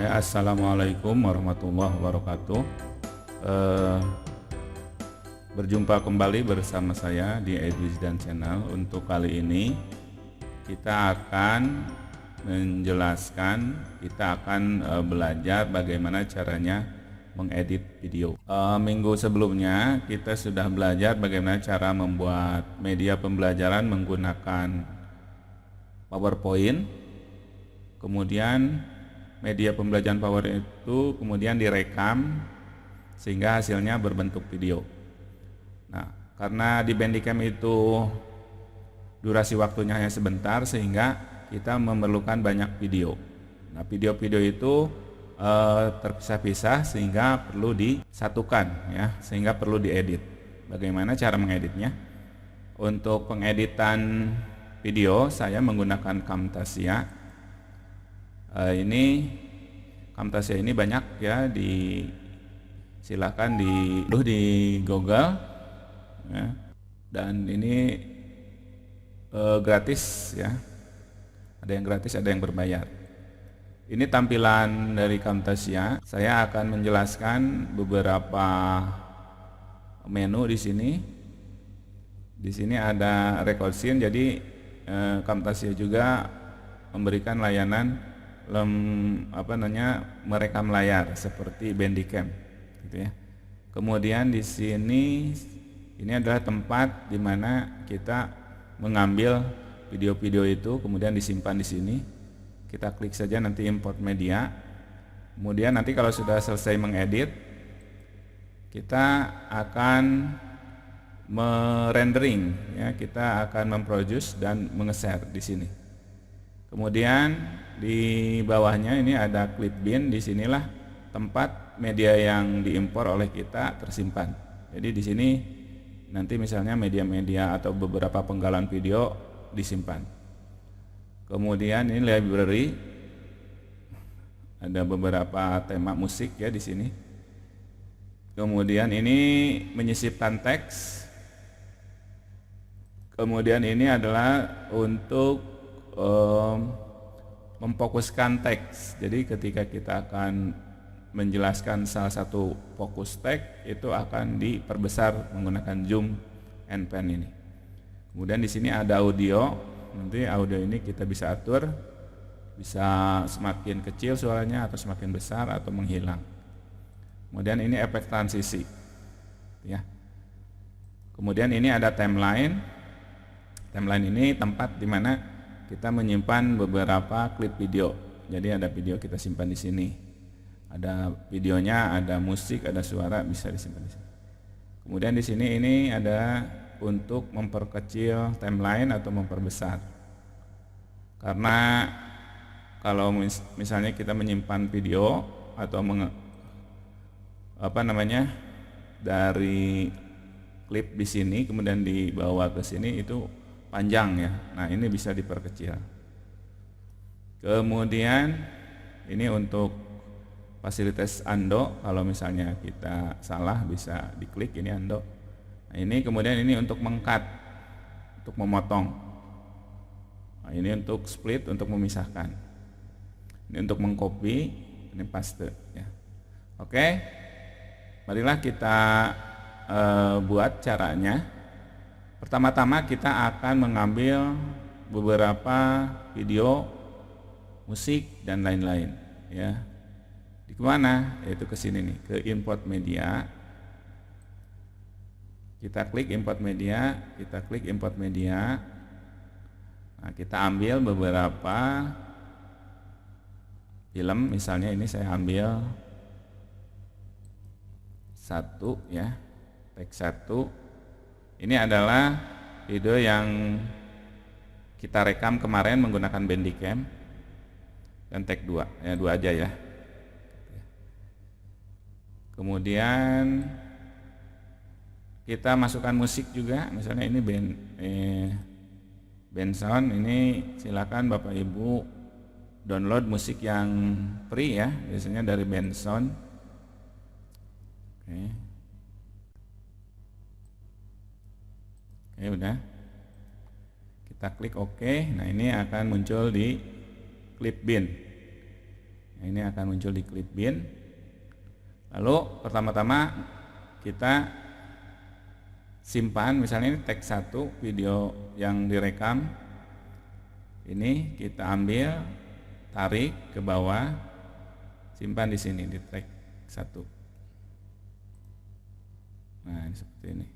Assalamualaikum warahmatullahi wabarakatuh. Berjumpa kembali bersama saya di Edwizdan Channel. Untuk kali ini kita akan belajar bagaimana caranya mengedit video. Minggu sebelumnya kita sudah belajar bagaimana cara membuat media pembelajaran menggunakan PowerPoint. Kemudian media pembelajaran PowerPoint itu kemudian direkam sehingga hasilnya berbentuk video. Nah, karena di Bandicam itu durasi waktunya hanya sebentar sehingga kita memerlukan banyak video. Nah, video-video itu terpisah-pisah sehingga perlu disatukan ya, sehingga perlu diedit. Bagaimana cara mengeditnya? Untuk pengeditan video saya menggunakan Camtasia. Camtasia ini banyak ya, silakan di Google ya. Dan ini gratis ya, ada yang gratis, ada yang berbayar. Ini tampilan dari Camtasia. Saya akan menjelaskan beberapa menu di sini. Di sini ada record scene, jadi Camtasia juga memberikan layanan merekam layar seperti Bandicam gitu ya. Kemudian di sini ini adalah tempat di mana kita mengambil video-video itu kemudian disimpan di sini. Kita klik saja nanti import media. Kemudian nanti kalau sudah selesai mengedit, kita akan merendering ya, kita akan memproduce dan mengeser di sini. Kemudian di bawahnya ini ada clip bin, disinilah tempat media yang diimpor oleh kita tersimpan. Jadi di sini nanti misalnya media-media atau beberapa penggalan video disimpan. Kemudian ini library, ada beberapa tema musik ya di sini. Kemudian ini menyisipkan teks. Kemudian ini adalah untuk memfokuskan teks. Jadi ketika kita akan menjelaskan salah satu fokus teks itu akan diperbesar menggunakan zoom and pan ini. Kemudian di sini ada audio. Nanti audio ini kita bisa atur, bisa semakin kecil suaranya atau semakin besar atau menghilang. Kemudian ini efek transisi ya. Kemudian ini ada timeline. Timeline ini tempat di mana kita menyimpan beberapa klip video. Jadi ada video kita simpan di sini. Ada videonya, ada musik, ada suara, bisa disimpan di sini. Kemudian di sini ini ada untuk memperkecil timeline atau memperbesar. Karena kalau misalnya kita menyimpan video atau dari klip di sini kemudian dibawa ke sini itu panjang ya. Nah, ini bisa diperkecil. Kemudian ini untuk fasilitas Ando, kalau misalnya kita salah bisa diklik ini Ando. Nah, ini kemudian ini untuk mengcut, untuk memotong. Nah, ini untuk split, untuk memisahkan. Ini untuk mengcopy, ini paste ya. Oke. Marilah kita buat caranya. Pertama-tama kita akan mengambil beberapa video, musik dan lain-lain ya. Di mana? Yaitu ke sini nih, ke import media. Kita klik import media, kita klik import media. Nah, kita ambil beberapa film, misalnya ini saya ambil satu ya, tag 1. Ini adalah video yang kita rekam kemarin menggunakan Bandicam dan tag 2 ya, 2 aja ya. Kemudian kita masukkan musik juga, misalnya ini band sound. Ini silakan Bapak Ibu download musik yang free ya, biasanya dari band sound. Oke. Udah, kita klik OK. Nah, ini akan muncul di clip bin Nah, ini akan muncul di clip bin. Lalu pertama-tama kita simpan, misalnya ini tag 1 video yang direkam. Ini kita ambil, tarik ke bawah, simpan di sini di tag 1. Nah, ini seperti ini.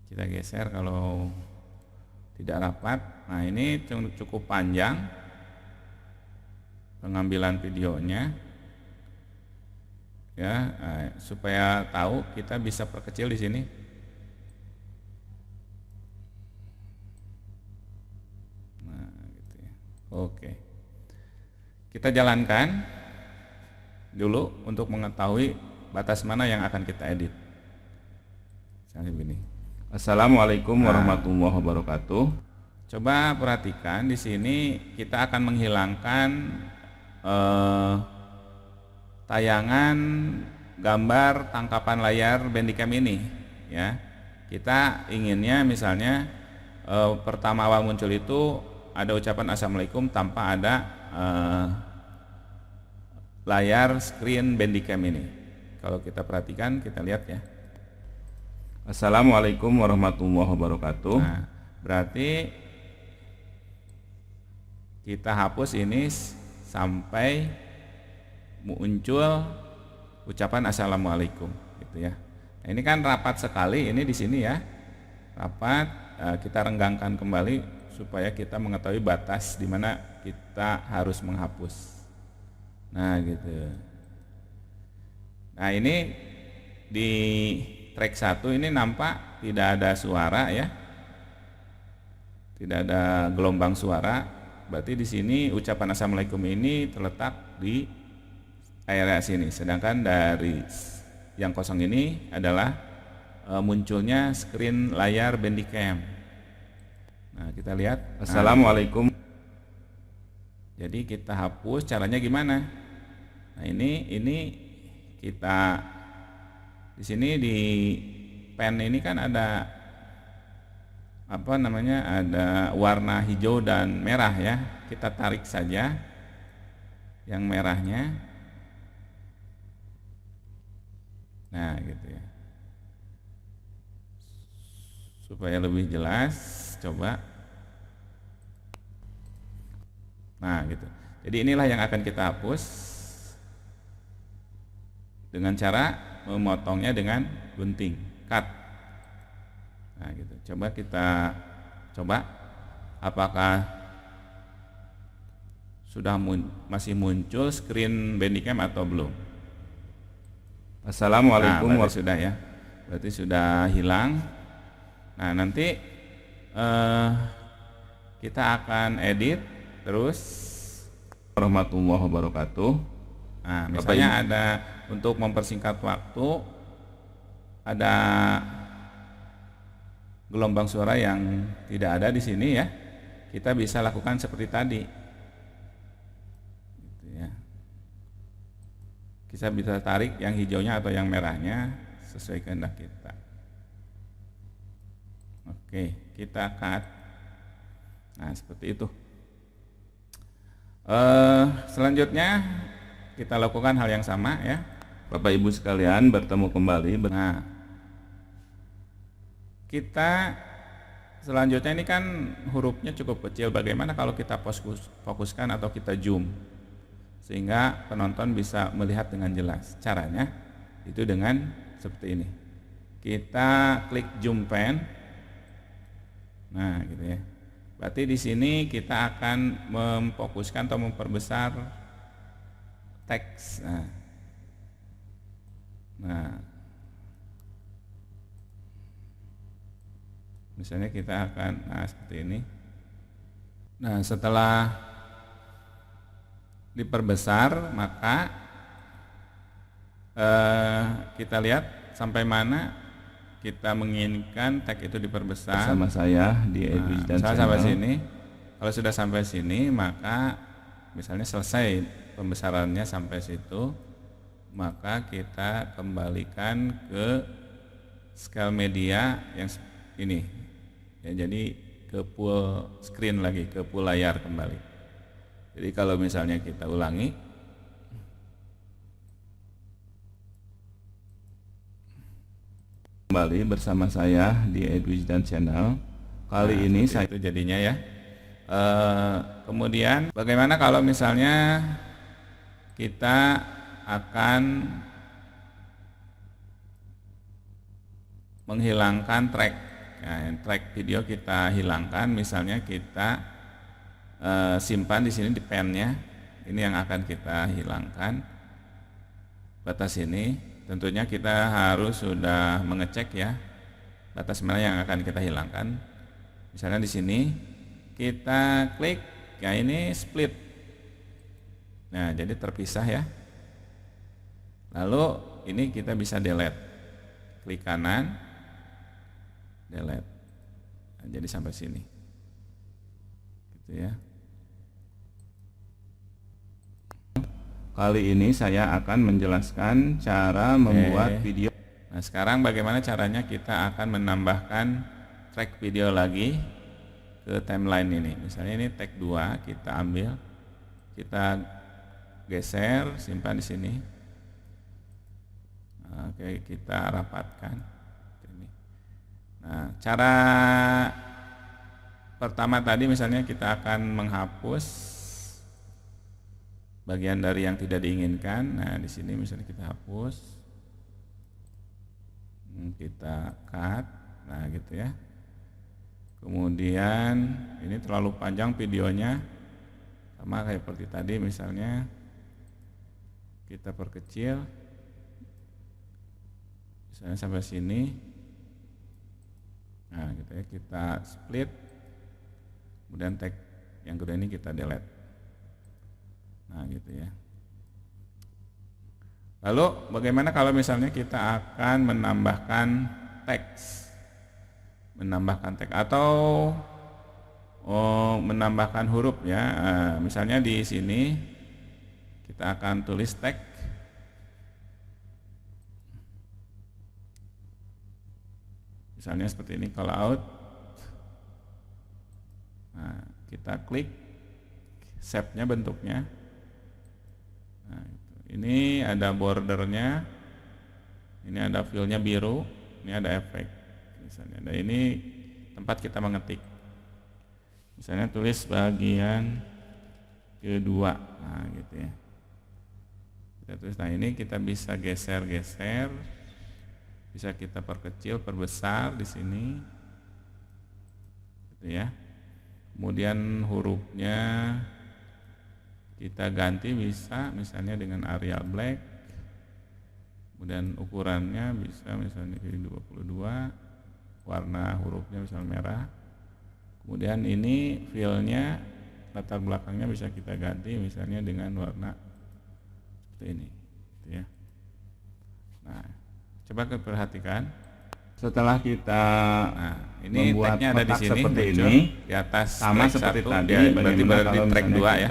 Kita geser kalau tidak rapat. Nah, ini cukup panjang pengambilan videonya. Ya, supaya tahu kita bisa perkecil di sini. Nah, gitu ya. Oke. Kita jalankan dulu untuk mengetahui batas mana yang akan kita edit. Misalnya begini. Assalamualaikum warahmatullahi wabarakatuh. Coba perhatikan di sini kita akan menghilangkan tayangan gambar tangkapan layar Bandicam ini, ya. Kita inginnya misalnya pertama awal muncul itu ada ucapan assalamualaikum tanpa ada layar screen Bandicam ini. Kalau kita perhatikan, kita lihat ya. Assalamualaikum warahmatullahi wabarakatuh. Nah, berarti kita hapus ini sampai muncul ucapan assalamualaikum, gitu ya. Nah, ini kan rapat sekali ini di sini ya. Rapat, kita renggangkan kembali supaya kita mengetahui batas di mana kita harus menghapus. Nah, gitu. Nah, ini di track 1 ini nampak tidak ada suara ya. Tidak ada gelombang suara. Berarti di sini ucapan assalamualaikum ini terletak di area sini. Sedangkan dari yang kosong ini adalah munculnya screen layar Bandicam. Nah, kita lihat assalamualaikum. Jadi kita hapus, caranya gimana? Nah, ini kita di sini di pen ini kan ada apa namanya? Ada warna hijau dan merah ya. Kita tarik saja yang merahnya. Nah, gitu ya. Supaya lebih jelas, coba. Nah, gitu. Jadi inilah yang akan kita hapus dengan cara memotongnya dengan gunting, cut. Nah, gitu. Coba kita apakah sudah masih muncul screen Bandicam atau belum? Assalamualaikum. Nah, sudah ya. Berarti sudah hilang. Nah, nanti kita akan edit terus warahmatullahi wabarakatuh. Nah, misalnya ada untuk mempersingkat waktu, ada gelombang suara yang tidak ada di sini ya. Kita bisa lakukan seperti tadi. Gitu ya. Kita bisa tarik yang hijaunya atau yang merahnya sesuai kehendak kita. Oke, kita cut. Nah, seperti itu. Selanjutnya kita lakukan hal yang sama ya, Bapak Ibu sekalian, bertemu kembali. Nah, kita selanjutnya ini kan hurufnya cukup kecil. Bagaimana kalau kita fokuskan atau kita zoom sehingga penonton bisa melihat dengan jelas? Caranya itu dengan seperti ini. Kita klik zoom pen. Nah, gitu ya. Berarti di sini kita akan memfokuskan atau memperbesar teks. Nah, misalnya kita akan seperti ini. Nah, setelah diperbesar maka kita lihat sampai mana kita menginginkan tag itu diperbesar. Sama saya di Edwin dan sampai sini. Kalau sudah sampai sini maka misalnya selesai pembesarannya sampai situ, maka kita kembalikan ke scale media yang ini ya, jadi ke full screen lagi, ke full layar kembali. Jadi kalau misalnya kita ulangi, kembali bersama saya di Edwijdan Channel. Kali ini saya itu jadinya ya. Kemudian bagaimana kalau misalnya kita akan menghilangkan track, ya, track video kita hilangkan, misalnya kita simpan di sini di pennya, ini yang akan kita hilangkan. Batas ini tentunya kita harus sudah mengecek ya batas mana yang akan kita hilangkan. Misalnya di sini kita klik, ya ini split. Nah, jadi terpisah ya. Lalu ini kita bisa delete. Klik kanan, delete. Nah, jadi sampai sini. Gitu ya. Kali ini saya akan menjelaskan cara membuat video. Nah, sekarang bagaimana caranya kita akan menambahkan track video lagi ke timeline ini. Misalnya ini tag 2 kita ambil, kita geser, simpan di sini. Oke, kita rapatkan. Nah, cara pertama tadi misalnya kita akan menghapus bagian dari yang tidak diinginkan. Nah, di sini misalnya kita hapus, kita cut, nah gitu ya. Kemudian ini terlalu panjang videonya, sama kayak seperti tadi, misalnya kita perkecil, misalnya sampai sini. Nah gitu ya, kita split, kemudian tag yang kedua ini kita delete. Nah gitu ya. Lalu bagaimana kalau misalnya kita akan menambahkan teks, atau menambahkan huruf ya. Misalnya di sini kita akan tulis tag. Misalnya seperti ini, call out. Nah, kita klik, shape-nya, bentuknya. Nah, ini ada bordernya, ini ada fill-nya biru, ini ada efek. Misalnya, dan ini tempat kita mengetik. Misalnya tulis bagian kedua, nah gitu ya. Kita tulis, nah ini kita bisa geser-geser. Bisa kita perkecil, perbesar di sini, gitu ya. Kemudian hurufnya kita ganti bisa, misalnya dengan Arial Black. Kemudian ukurannya bisa misalnya jadi 22, warna hurufnya misalnya merah. Kemudian ini fill-nya, latar belakangnya bisa kita ganti misalnya dengan warna seperti ini, gitu ya. Nah, coba kita perhatikan. Setelah kita ini membuat tagnya ada di sini, seperti ini di atas, sama seperti tadi, berarti di track 2 ya.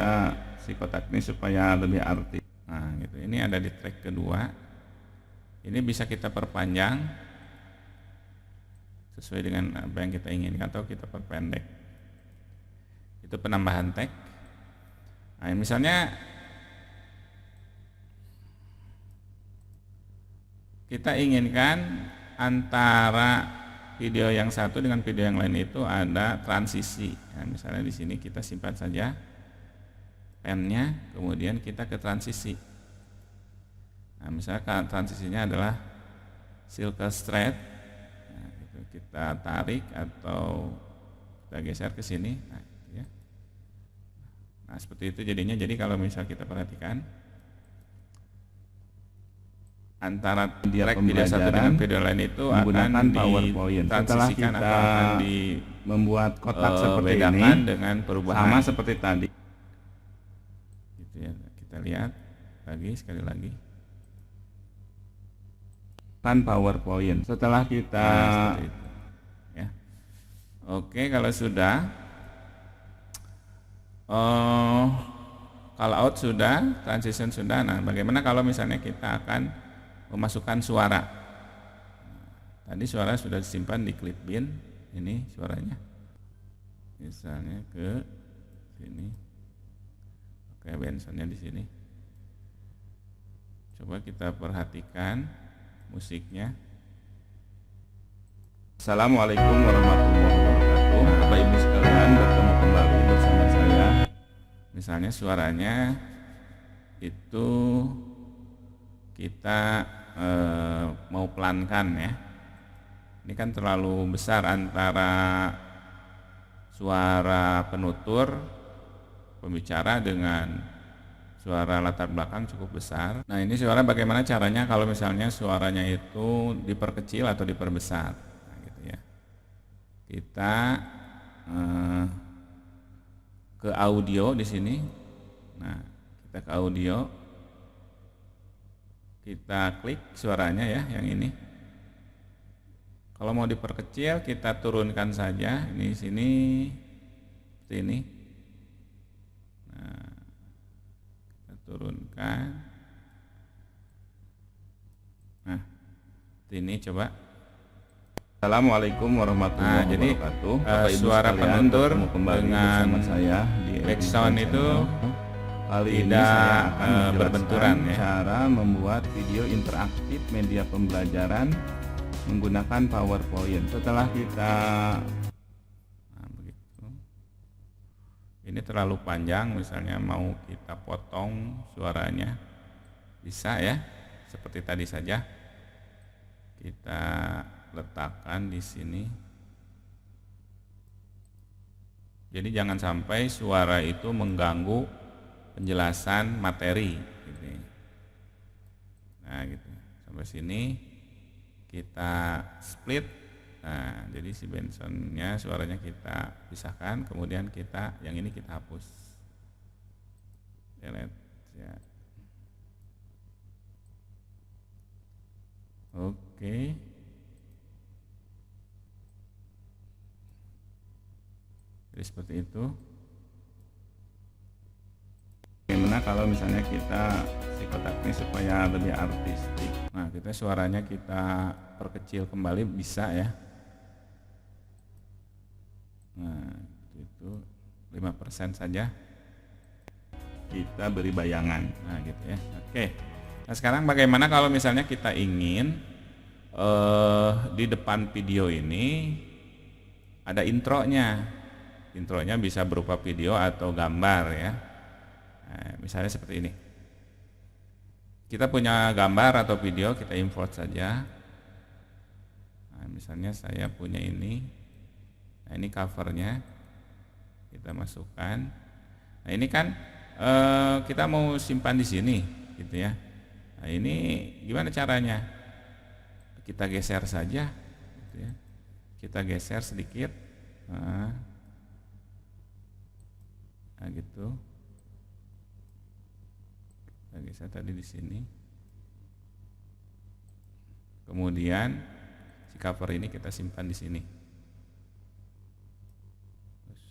Si kotak ini supaya lebih arti. Nah, gitu. Ini ada di track kedua. Ini bisa kita perpanjang sesuai dengan apa yang kita inginkan, atau kita perpendek. Itu penambahan tag. Nah, misalnya kita inginkan antara video yang satu dengan video yang lain itu ada transisi. Nah, misalnya di sini kita simpan saja pennya, kemudian kita ke transisi. Nah, misalkan transisinya adalah silk straight. Nah, itu kita tarik atau kita geser ke sini. Nah, gitu ya. Nah, seperti itu jadinya. Jadi kalau misal kita perhatikan, antara track video satu dengan video lain itu menggunakan PowerPoint. Setelah kita membuat kotak seperti ini dengan perubahan sama seperti tadi, gitu ya. Kita lihat lagi sekali lagi kan PowerPoint. Setelah kita itu, ya. Oke, kalau sudah call out sudah, transition sudah. Nah, bagaimana kalau misalnya kita akan memasukkan suara? Tadi suara sudah disimpan di clip bin, ini suaranya. Misalnya ke sini. Oke, Bensonnya di sini. Coba kita perhatikan musiknya. Assalamualaikum warahmatullahi wabarakatuh. Bapak Ibu sekalian, bertemu kembali bersama saya. Misalnya suaranya itu kita mau pelankan ya. Ini kan terlalu besar antara suara penutur pembicara dengan suara latar belakang cukup besar. Nah, ini suara bagaimana caranya kalau misalnya suaranya itu diperkecil atau diperbesar. Nah, gitu ya. Kita ke audio di sini. Nah, kita ke audio. Kita klik suaranya ya, yang ini. Kalau mau diperkecil, kita turunkan saja. Ini sini, seperti ini. Nah, kita turunkan. Nah, ini coba. Assalamualaikum warahmatullahi wabarakatuh. Jadi suara penutur dengan saya di background itu tidak berbenturan ya. Cara membuat video interaktif media pembelajaran menggunakan PowerPoint. Setelah kita begitu. Ini terlalu panjang, misalnya mau kita potong suaranya, bisa ya, seperti tadi saja. Kita letakkan di sini. Jadi jangan sampai suara itu mengganggu penjelasan materi gitu. Nah, gitu. Sampai sini kita split. Nah, jadi si Bensonnya suaranya kita pisahkan, kemudian kita yang ini kita hapus. Delete ya. Oke. Jadi seperti itu. Bagaimana kalau misalnya kita si kotak ini supaya lebih artistik. Nah, kita suaranya kita perkecil kembali bisa ya. Nah, itu 5% saja. Kita beri bayangan. Nah, gitu ya. Oke. Nah, sekarang bagaimana kalau misalnya kita ingin di depan video ini ada intronya. Intronya bisa berupa video atau gambar ya. Nah, misalnya seperti ini. Kita punya gambar atau video, kita import saja. Nah, misalnya saya punya ini. Nah, ini covernya. Kita masukkan. Nah, ini kan kita mau simpan di sini, gitu ya. Nah, ini gimana caranya? Kita geser saja, gitu ya. Kita geser sedikit. Nah, gitu. Saya tadi di sini. Kemudian si cover ini kita simpan di sini. Terus,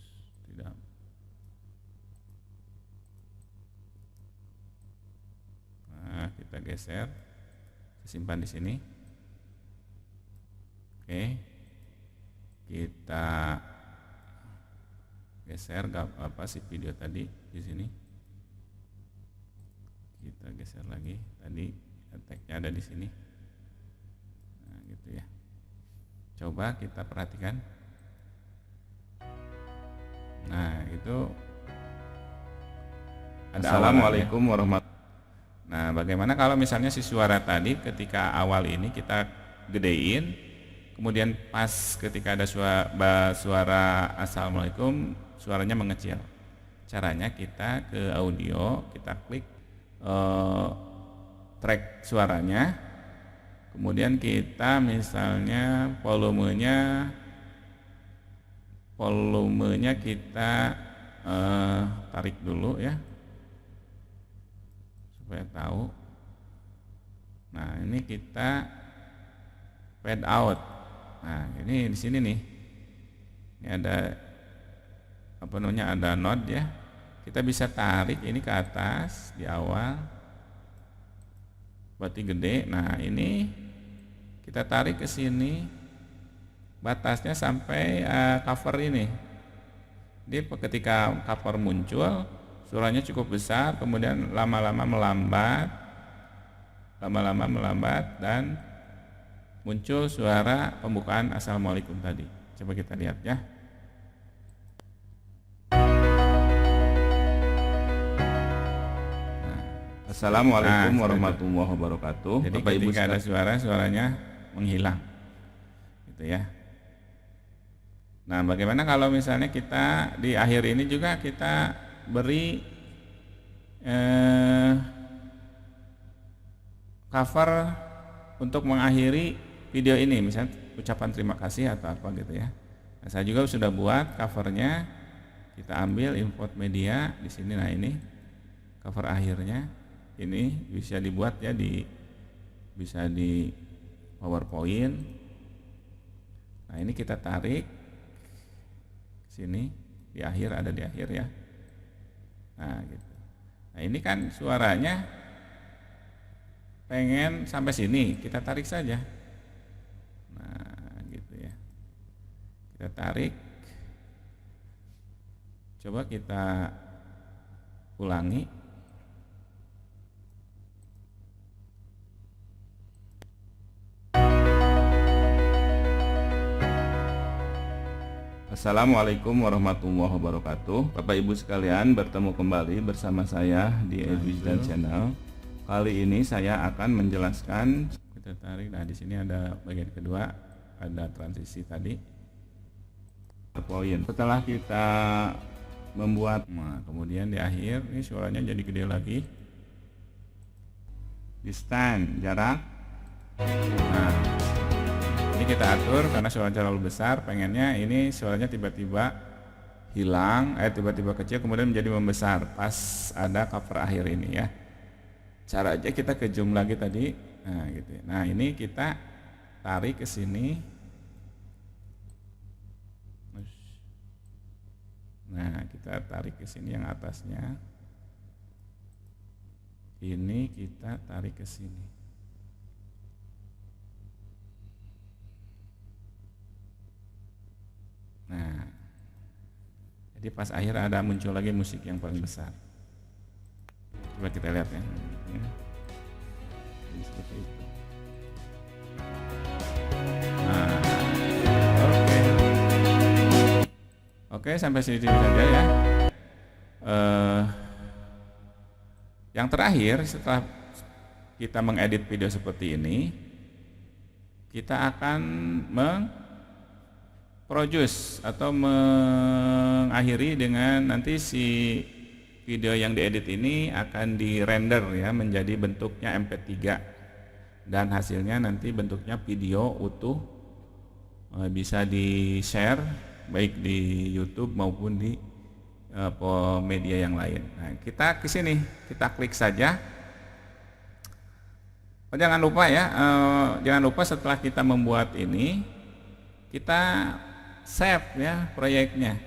tidak. Nah, kita geser, simpan di sini. Oke. Kita geser si video tadi di sini. Kita geser lagi, tadi tag-nya ada di sini. Nah, gitu ya. Coba kita perhatikan. Nah, itu ada Assalamualaikum warahmatullahi wabarakatuh. Nah, bagaimana kalau misalnya si suara tadi ketika awal ini kita gedein, kemudian pas ketika ada suara Assalamualaikum, suaranya mengecil. Caranya kita ke audio, kita klik track suaranya, kemudian kita misalnya volumenya kita tarik dulu ya supaya tahu. Nah, ini kita fade out. Nah, ini di sini nih, ini ada ada note ya. Kita bisa tarik ini ke atas di awal, berarti gede. Nah, ini kita tarik ke sini, batasnya sampai cover ini. Jadi ketika cover muncul, suaranya cukup besar, kemudian lama-lama melambat dan muncul suara pembukaan Assalamualaikum tadi. Coba kita lihat ya. Assalamualaikum warahmatullahi wabarakatuh. Jadi Bapak Ibu ketika ada suaranya menghilang, gitu ya. Nah, bagaimana kalau misalnya kita di akhir ini juga kita beri cover untuk mengakhiri video ini, misalnya ucapan terima kasih atau apa gitu ya. Nah, saya juga sudah buat covernya. Kita ambil import media di sini. Nah, ini cover akhirnya. Ini bisa dibuat ya bisa di PowerPoint. Nah, ini kita tarik sini di akhir, ada di akhir ya. Nah, gitu. Nah, ini kan suaranya pengen sampai sini, kita tarik saja. Nah, gitu ya. Kita tarik. Coba kita ulangi. Assalamualaikum warahmatullahi wabarakatuh. Bapak Ibu sekalian, bertemu kembali bersama saya di Edwisdan Channel. Kali ini saya akan menjelaskan. Kita tarik. Nah, di sini ada bagian kedua, ada transisi tadi. Poin. Setelah kita membuat, Nah, kemudian di akhir ini suaranya jadi gede lagi. di stand jarak. Nah, ini kita atur karena suaranya terlalu besar, pengennya ini suaranya tiba-tiba hilang, tiba-tiba kecil kemudian menjadi membesar pas ada cover akhir ini ya. Cara aja kita ke zoom lagi tadi. Nah, gitu ya. Nah, ini kita tarik ke sini. Nah, kita tarik ke sini yang atasnya. Ini kita tarik ke sini. Nah, jadi pas akhir ada muncul lagi musik yang paling besar. Coba kita lihat ya. Jadi seperti itu. Nah, oke, sampai sini saja ya. Yang terakhir, setelah kita mengedit video seperti ini, kita akan produce atau mengakhiri dengan nanti si video yang diedit ini akan di-render ya menjadi bentuknya MP3 dan hasilnya nanti bentuknya video utuh, bisa di-share baik di YouTube maupun di media yang lain. Nah, kita ke sini, kita klik saja. Jangan lupa ya, jangan lupa setelah kita membuat ini kita save ya proyeknya.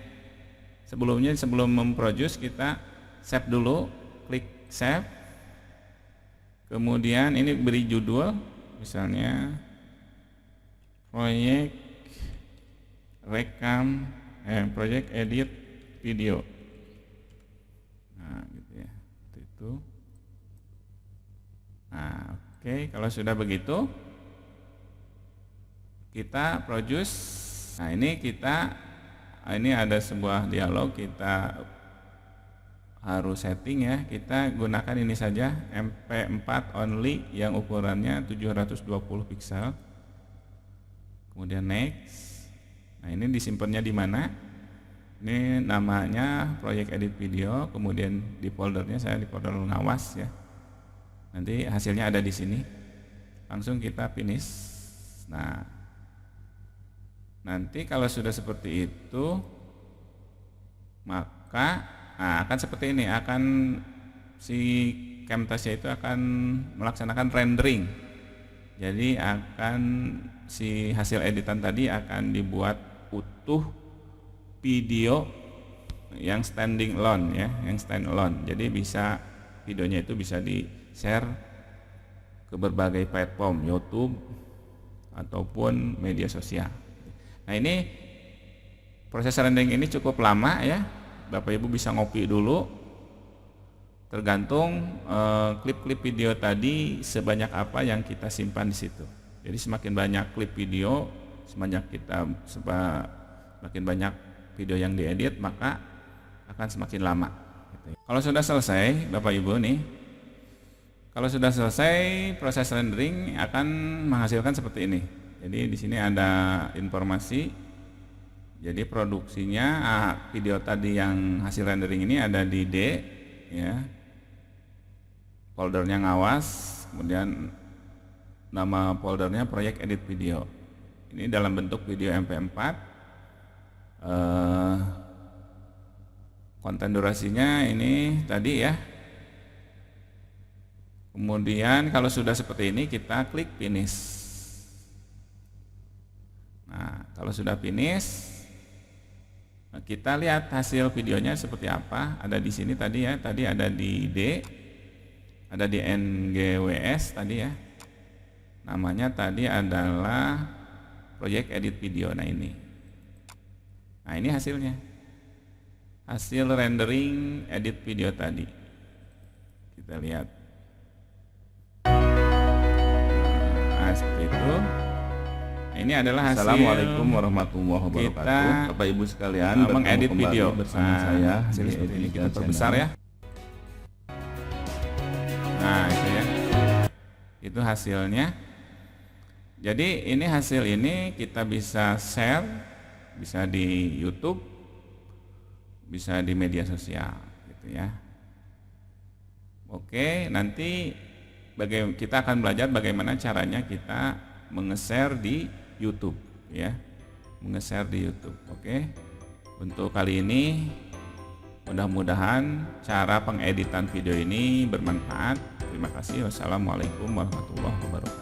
Sebelum memproduce kita save dulu, klik save. Kemudian ini beri judul, misalnya proyek rekam proyek edit video. Nah, gitu ya. Itu. Nah, oke, kalau sudah begitu kita produce. Nah, ini ada sebuah dialog, kita harus setting ya. Kita gunakan ini saja, MP4 only yang ukurannya 720 pixel. Kemudian next. Nah, ini disimpannya di mana? Ini namanya proyek edit video, kemudian di foldernya saya di folder ngawas ya. Nanti hasilnya ada di sini. Langsung kita finish. Nah, nanti kalau sudah seperti itu, maka akan seperti ini, akan si Camtasia itu akan melaksanakan rendering. Jadi akan si hasil editan tadi akan dibuat utuh video yang standing alone ya, yang stand alone. Jadi bisa videonya itu bisa di-share ke berbagai platform, YouTube ataupun media sosial. Nah, ini proses rendering ini cukup lama ya. Bapak Ibu bisa ngopi dulu tergantung klip-klip video tadi sebanyak apa yang kita simpan di situ. Jadi semakin banyak klip video, semakin banyak video yang diedit, maka akan semakin lama. Kalau sudah selesai, Bapak Ibu nih, kalau sudah selesai proses rendering akan menghasilkan seperti ini. Jadi di sini ada informasi. Jadi produksinya video tadi yang hasil rendering ini ada di D, ya. Foldernya ngawas, kemudian nama foldernya proyek edit video. Ini dalam bentuk video MP4. Konten durasinya ini tadi ya. Kemudian kalau sudah seperti ini kita klik finish. Nah, kalau sudah finish, kita lihat hasil videonya seperti apa. Ada di sini tadi ya, tadi ada di D, ada di NGWS tadi ya. Namanya tadi adalah proyek edit video. Nah ini hasilnya, hasil rendering edit video tadi. Kita lihat. Nah, seperti itu. Ini adalah hasil. Assalamualaikum warahmatullahi wabarakatuh. Bapak Ibu sekalian, mengedit video bersama saya hasil di seperti ini. Edit Kita Channel. perbesar ya. Nah itu ya, itu hasilnya. Jadi ini hasil ini kita bisa share, bisa di YouTube, bisa di media sosial gitu ya. Oke, nanti kita akan belajar bagaimana caranya kita menge-share di YouTube ya, menge-share di YouTube. Oke, untuk kali ini mudah-mudahan cara pengeditan video ini bermanfaat. Terima kasih. Wassalamualaikum warahmatullahi wabarakatuh.